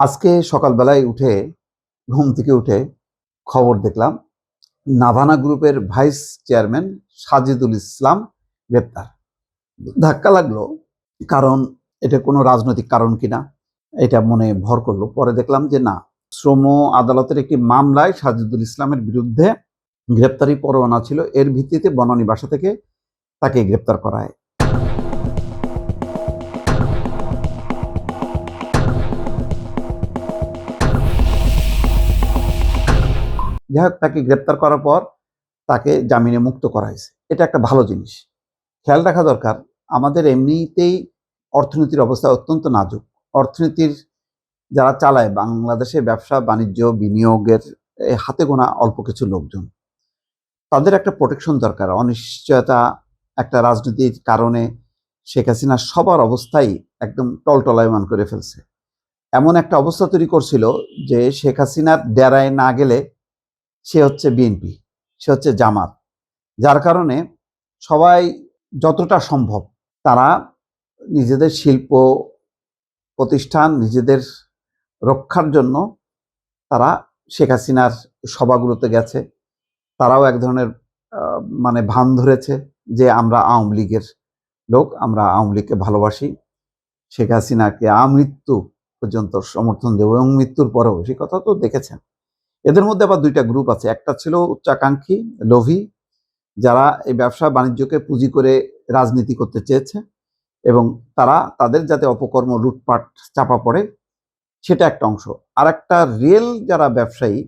আজকে সকালবেলায় উঠে ঘুম থেকে উঠে খবর দেখলাম নাভানা গ্রুপের ভাইস চেয়ারম্যান সাজিদুল ইসলাম গ্রেপ্তার। ধাক্কা লাগলো, কারণ এটা কোনো রাজনৈতিক কারণ কিনা এটা মনে ভর করলো। পরে দেখলাম যে না, শ্রম আদালতের একটি মামলায় সাজিদুল ইসলামের বিরুদ্ধে গ্রেপ্তারি পরোয়ানা ছিল, এর ভিত্তিতে বনানী বাসা থেকে তাকে গ্রেপ্তার করা হয়। যাই হোক, তাকে গ্রেপ্তার করার পর তাকে জামিনে মুক্ত করা হয়েছে। এটা একটা ভালো জিনিস। খেয়াল রাখা দরকার, আমাদের এমনিতেই অর্থনীতির অবস্থা অত্যন্ত নাজুক। অর্থনীতির যারা চালায় বাংলাদেশে ব্যবসা বাণিজ্য বিনিয়োগের হাতে গোনা অল্প কিছু লোকজন, তাদের একটা প্রোটেকশন দরকার। অনিশ্চয়তা, একটা রাজনীতির কারণে শেখ হাসিনা সবার অবস্থাই একদম টলটলায়মান করে ফেলছে। এমন একটা অবস্থা তৈরি করছিল যে শেখ হাসিনার ডেরায় না গেলে সে হচ্ছে বিএনপি, সে হচ্ছে জামাত। যার কারণে সবাই যতটা সম্ভব তারা নিজেদের শিল্প প্রতিষ্ঠান নিজেদের রক্ষার জন্য তারা শেখ হাসিনার সভাগুলোতে গেছে। তারাও এক ধরনের মানে ভান ধরেছে যে আমরা আওয়ামী লীগের লোক, আমরা আওয়ামী লীগকে ভালোবাসি, শেখ হাসিনাকে আমৃত্যু পর্যন্ত সমর্থন দেব এবং মৃত্যুর পরেও। সেই কথা তো দেখেছেন। এদের মধ্যে আবার দুইটা গ্রুপ আছে। একটা ছিল উচ্চাকাঙ্ক্ষী লোভী, যারা এই ব্যবসা বাণিজ্যকে পুঁজি করে রাজনীতি করতে চেয়েছে এবং তারা তাদের যাতে অপকর্ম লুটপাট চাপা পড়ে সেটা একটা অংশ। আর একটা রিয়েল যারা ব্যবসায়ী,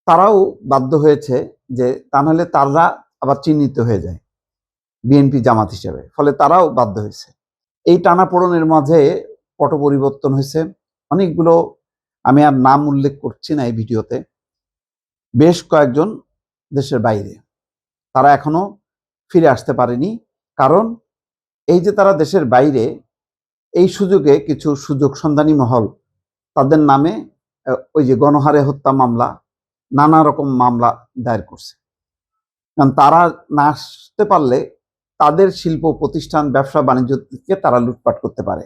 তারাও বাধ্য হয়েছে যে তা নাহলে তারা আবার চিহ্নিত হয়ে যায় বিএনপি জামাত হিসেবে, ফলে তারাও বাধ্য হয়েছে। এই টানাপোড়েনের মাঝে পট পরিবর্তন হয়েছে অনেকগুলো। আমি আর নাম উল্লেখ করছি না এই ভিডিওতে। বেশ কয়েকজন দেশের বাইরে, তারা এখনো ফিরে আসতে পারেনি। কারণ এই যে তারা দেশের বাইরে, এই সুযোগে কিছু সুযোগ সন্ধানী মহল তাদের নামে ওই যে গণহারে হত্যা মামলা, নানা রকম মামলা দায়ের করছে। কারণ তারা না আসতে পারলে তাদের শিল্প প্রতিষ্ঠান ব্যবসা বাণিজ্যকে তারা লুটপাট করতে পারে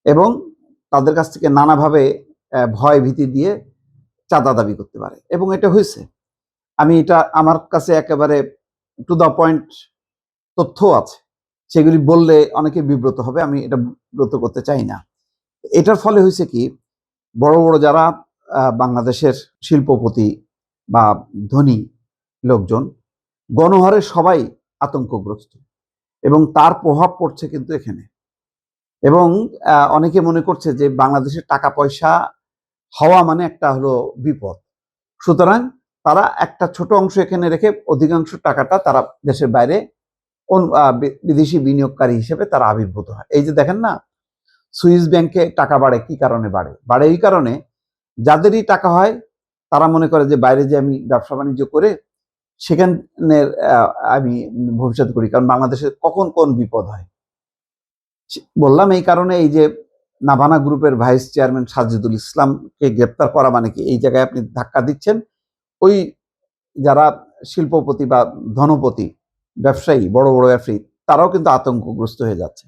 এবং তাদের কাছ থেকে নানাভাবে ভয় ভীতি দিয়ে চাঁদা দাবি করতে পারে। এবং এটা হয়েছে। আমি এটা আমার কাছে একেবারে টু দ্য পয়েন্ট তথ্য আছে, সেগুলি বললে অনেকে বিব্রত হবে, আমি এটা বিব্রত করতে চাই না। এটার ফলে হয়েছে কি, বড় বড় যারা বাংলাদেশের শিল্পপতি বা ধনী লোকজন, গণহারে সবাই আতঙ্কগ্রস্ত এবং তার প্রভাব পড়ছে কিন্তু এখানে। এবং অনেকে মনে করছে যে বাংলাদেশের টাকা পয়সা হওয়া মানে একটা হলো বিপদ। সুতরাং তারা একটা ছোট অংশ এখানে রেখে অধিকাংশ টাকাটা তারা দেশের বাইরে বিদেশি বিনিয়োগকারী হিসেবে তারা আবির্ভূত হয়। এই যে দেখেন না, সুইস ব্যাংকে টাকা বাড়ে, কি কারণে বাড়ে? বাড়ে এই কারণে, যাদেরই টাকা হয় তারা মনে করে যে বাইরে যে আমি ব্যবসা বাণিজ্য করে সেখানে আমি ভবিষ্যৎ করি, কারণ বাংলাদেশে কখন কোন বিপদ হয়। বললাম এই কারণে, এই যে নাভানা গ্রুপের ভাইস চেয়ারম্যান সাজিদুল ইসলামকে গ্রেপ্তার করা মানে কি, এই জায়গায় আপনি ধাক্কা দিচ্ছেন ওই যারা শিল্পপতি বা ধনপতি ব্যবসায়ী, বড় বড় ব্যবসায়ী, তারাও কিন্তু আতঙ্কগ্রস্ত হয়ে যাচ্ছে।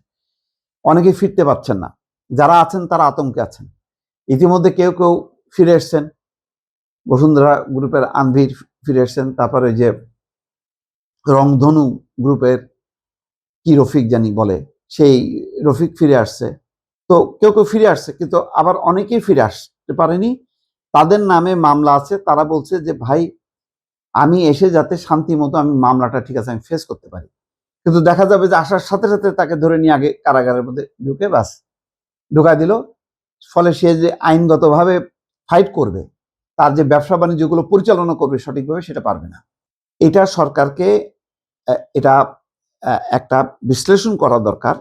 অনেকে ফিরতে পারছেন না, যারা আছেন তারা আতঙ্কে আছেন। ইতিমধ্যে কেউ কেউ ফিরে এসছেন, বসুন্ধরা গ্রুপের আনভির ফিরে এসছেন, তারপরে যে রংধনু গ্রুপের কি রফিক জানি বলে, সেই রফিক ফিরে আসছে। তো কেউ কেউ ফিরে আসছে, কিন্তু আবার অনেকেই ফিরে আসতে পারেনি। তাদের নামে মামলা আছে। তারা বলছে যে ভাই, আমি এসে যাতে শান্তি মতো আমি মামলাটা ঠিক আছে আমি ফেস করতে পারি। কিন্তু দেখা যাবে যে আসার সাথে সাথে তাকে ধরে নিয়ে আগে কারাগারের মধ্যে ঢুকে বাস ঢুকাই দিল। ফলে সে যে আইনগতভাবে ফাইট করবে, তার যে ব্যবসা বাণিজ্যগুলো পরিচালনা করবে সঠিকভাবে, সেটা পারবে না। এটা সরকারকে এটা একটা বিশ্লেষণ করা দরকার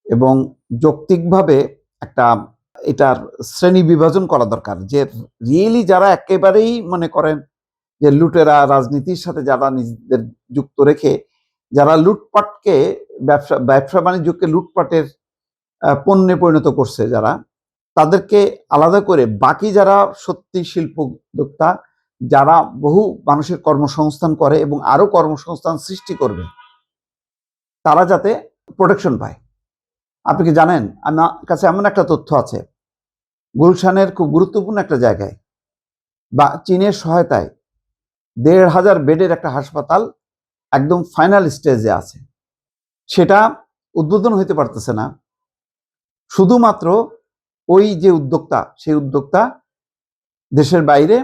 এবং যৌক্তিকভাবে একটা এটার শ্রেণী বিভাজন করা দরকার, যে রিয়েলি যারা একেবারেই মনে করেন যে লুটেরা, রাজনীতির সাথে যারা নিজেদের যুক্ত রেখে যারা লুটপাটকে ব্যবসা বাণিজ্যকে লুটপাটের পণ্যে পরিণত করছে, যারা তাদেরকে আলাদা করে বাকি যারা সত্যি শিল্প উদ্যোক্তা, যারা বহু মানুষের কর্মসংস্থান করে এবং আরো কর্মসংস্থান সৃষ্টি করবে, তারা যাতে প্রোটেকশন পায়। আপনি কি জানেন, আমার কাছে এমন একটা তথ্য আছে গুলশানের খুব গুরুত্বপূর্ণ একটা জায়গায় বা চীনের সহায়তায় ১,৫০০ বেডের একটা হাসপাতাল একদম ফাইনাল স্টেজে আছে, সেটা উদ্বোধন হইতে পারতেছে না। শুধুমাত্র ওই যে উদ্যোক্তা, সেই উদ্যোক্তা দেশের বাইরে,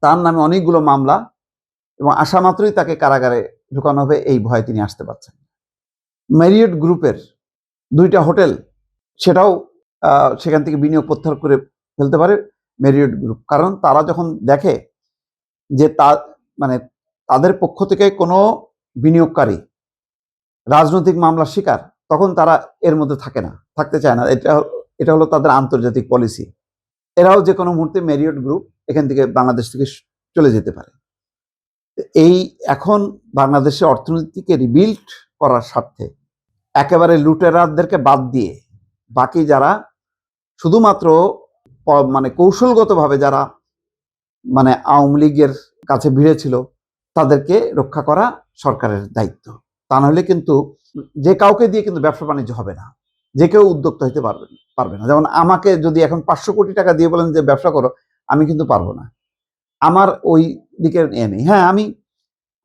তার নামে অনেকগুলো মামলা, এবং আসা মাত্রই তাকে কারাগারে ঢুকানো হবে, এই ভয়ে তিনি আসতে পারছেন। ম্যারিয়ট গ্রুপের 2টা হোটেল, সেটাও সেখান থেকে বিনিয়োগ প্রত্যাহার করে ফেলতে পারে ম্যারিয়ট গ্রুপ। কারণ তারা যখন দেখে যে মানে তাদের পক্ষ থেকে কোনো বিনিয়োগকারী রাজনৈতিক মামলার শিকার, তখন তারা এর মধ্যে থাকতে চায় না। এটা হলো তাদের আন্তর্জাতিক পলিসি। এরাও যে কোনো মুহূর্তে ম্যারিয়ট গ্রুপ এখান থেকে, বাংলাদেশ থেকে চলে যেতে পারে। এই এখন বাংলাদেশের অর্থনীতিকে রিবিল্ড করার স্বার্থে একেবারে লুটেরাদেরকে বাদ দিয়ে বাকি যারা শুধুমাত্র মানে কৌশলগতভাবে যারা মানে আওয়ামী লীগের কাছে ভিড়েছিল, তাদেরকে রক্ষা করা সরকারের দায়িত্ব। তা নাহলে কিন্তু যে কাউকে দিয়ে কিন্তু ব্যবসা বাণিজ্য হবে না, যে কেউ উদ্যোক্তা হইতে পারবে না। যেমন আমাকে যদি এখন 500 কোটি টাকা দিয়ে বলেন যে ব্যবসা করো, আমি কিন্তু পারবো না। আমার ওই দিকের নেই। হ্যাঁ,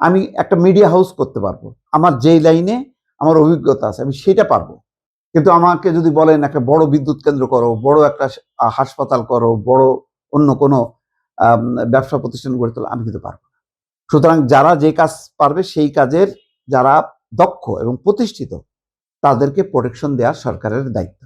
আমি একটা মিডিয়া হাউস করতে পারবো, আমার যেই লাইনে আমার অভিজ্ঞতা আছে আমি সেটা পারবো। কিন্তু আমাকে যদি বলেন একটা বড় বিদ্যুৎ কেন্দ্র করো, বড় একটা হাসপাতাল করো, বড় অন্য কোনো ব্যবসা প্রতিষ্ঠান গড়ে তোলো, আমি কিন্তু পারবো না। সুতরাং যারা যে কাজ পারবে, সেই কাজের যারা দক্ষ এবং প্রতিষ্ঠিত, তাদেরকে প্রোটেকশন দেওয়া সরকারের দায়িত্ব।